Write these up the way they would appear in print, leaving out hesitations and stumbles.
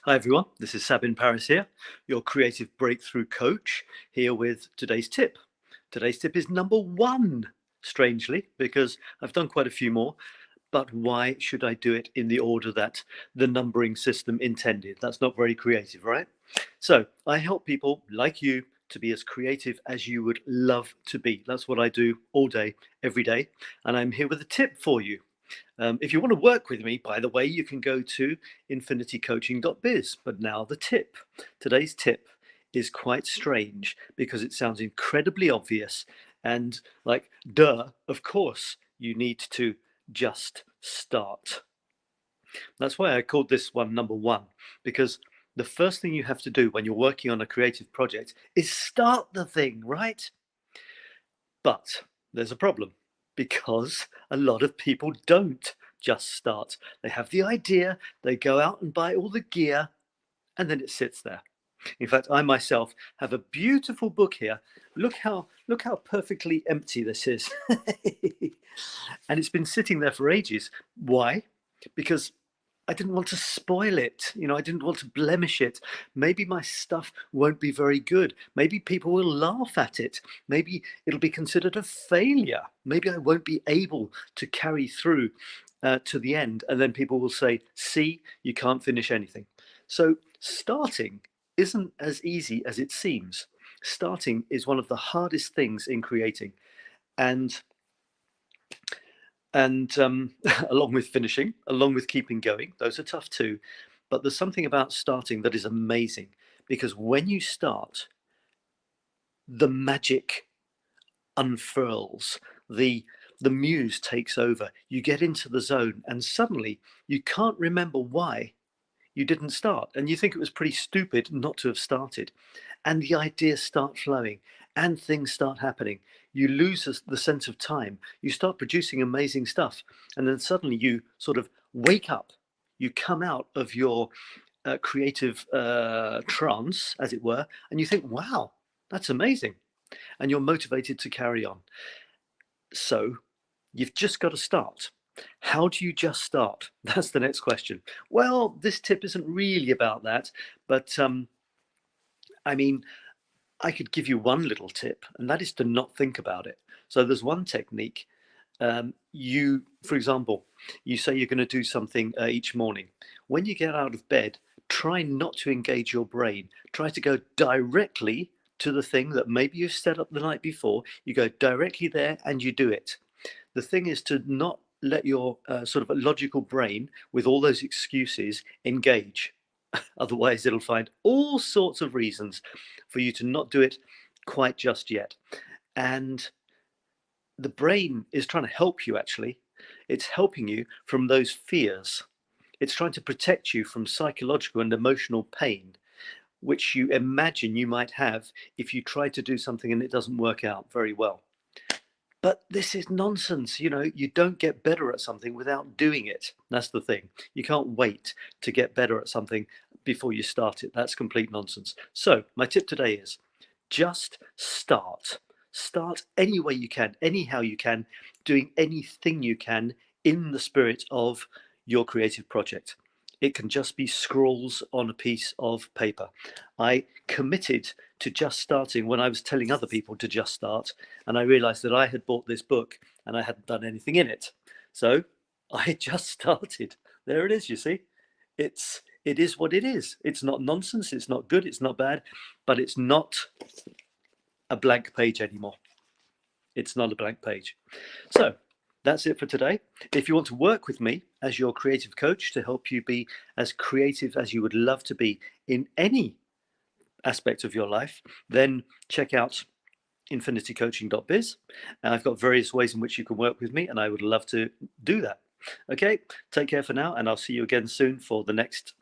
Hi everyone, this is Sabin Paris here, your creative breakthrough coach, here with today's tip. Today's tip is number 1, strangely, because I've done quite a few more, but why should I do it in the order that the numbering system intended? That's not very creative, right? So I help people like you to be as creative as you would love to be. That's what I do all day, every day, and I'm here with a tip for you. If you want to work with me, by the way, you can go to infinitycoaching.biz. But now the tip. Today's tip is quite strange because it sounds incredibly obvious and like, duh, of course, you need to just start. That's why I called this one number 1, because the first thing you have to do when you're working on a creative project is start the thing, right? But there's a problem because a lot of people don't just start. They have the idea, they go out and buy all the gear, and then it sits there. In fact, I myself have a beautiful book here. Look how perfectly empty this is. And it's been sitting there for ages. Why? Because I didn't want to spoil it. I didn't want to blemish it. Maybe my stuff won't be very good. Maybe people will laugh at it. Maybe it'll be considered a failure. Maybe I won't be able to carry through to the end. And then people will say, see, you can't finish anything. So starting isn't as easy as it seems. Starting is one of the hardest things in creating. And along with finishing, along with keeping going, those are tough too. But there's something about starting that is amazing, because when you start, the magic unfurls, the muse takes over, you get into the zone, and suddenly you can't remember why you didn't start, and you think it was pretty stupid not to have started, and the ideas start flowing and things start happening. You lose the sense of time, you start producing amazing stuff, and then suddenly you sort of wake up, you come out of your creative trance, as it were, and you think, wow, that's amazing, and you're motivated to carry on. So you've just got to start. How do you just start? That's the next question. Well, this tip isn't really about that, but I mean, I could give you one little tip, and that is to not think about it. So there's one technique. For example, you say you're going to do something each morning. When you get out of bed, try not to engage your brain. Try to go directly to the thing that maybe you've set up the night before. You go directly there and you do it. The thing is to not let your sort of a logical brain with all those excuses engage. Otherwise, it'll find all sorts of reasons for you to not do it quite just yet. And the brain is trying to help you, actually. It's helping you from those fears. It's trying to protect you from psychological and emotional pain, which you imagine you might have if you try to do something and it doesn't work out very well. But this is nonsense. You don't get better at something without doing it. That's the thing. You can't wait to get better at something before you start it. That's complete nonsense. So my tip today is just start. Start any way you can, anyhow you can, doing anything you can in the spirit of your creative project. It can just be scrawls on a piece of paper. I committed to just starting when I was telling other people to just start, and I realized that I had bought this book and I hadn't done anything in it. So I just started. There it is, you see. It is what it is. It's not nonsense, it's not good, it's not bad, but it's not a blank page anymore. It's not a blank page. So that's it for today. If you want to work with me as your creative coach to help you be as creative as you would love to be in any aspect of your life, then check out infinitycoaching.biz. I've got various ways in which you can work with me, and I would love to do that. Okay, take care for now, and I'll see you again soon for the next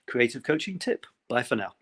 creative coaching tip. Bye for now.